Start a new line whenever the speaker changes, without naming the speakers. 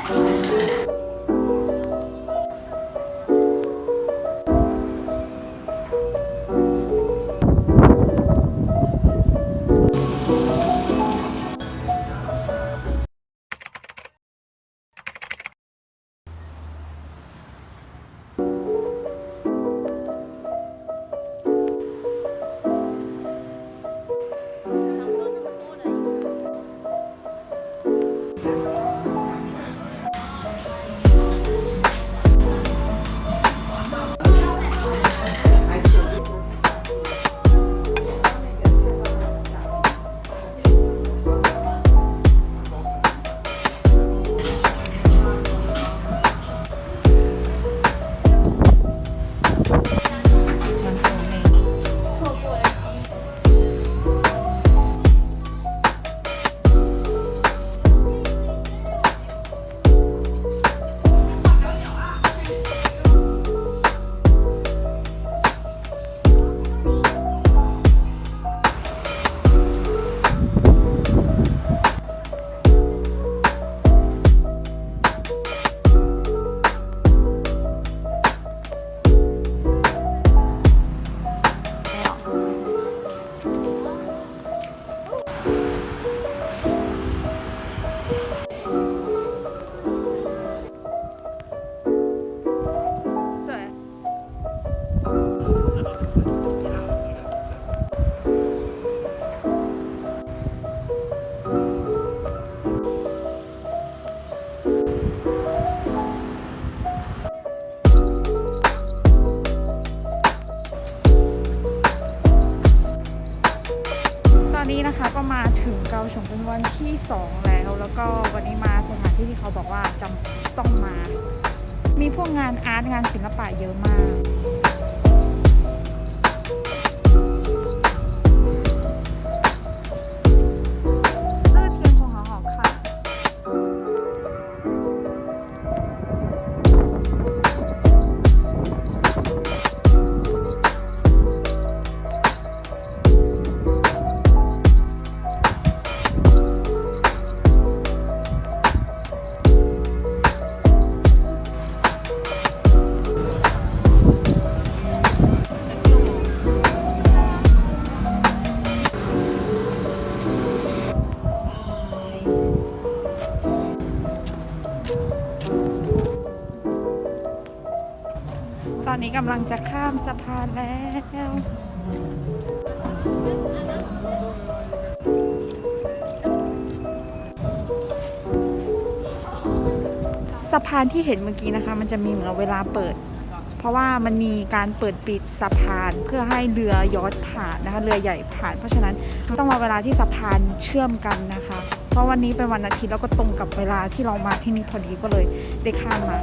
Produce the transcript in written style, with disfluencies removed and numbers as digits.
ตอนนี้นะคะก็มาถึงเกาฉงเป็นวันที่2แล้วก็วันนี้มาสถานที่ที่เขาบอกว่าจำต้องมา มีพวกงานอาร์ตงานศิลปะเยอะมากตอนนี้กำลังจะข้ามสะพานแล้วสะพานที่เห็นเมื่อกี้นะคะมันจะมีเหมือนเวลาเปิดเพราะว่ามันมีการเปิดปิดสะพานเพื่อให้เรือยอชต์ผ่านนะคะเรือใหญ่ผ่านเพราะฉะนั้นต้องมาเวลาที่สะพานเชื่อมกันนะคะเพราะวันนี้เป็นวันอาทิตย์แล้วก็ตรงกับเวลาที่เรามาที่นี่พอดีก็เลยได้ข้ามมา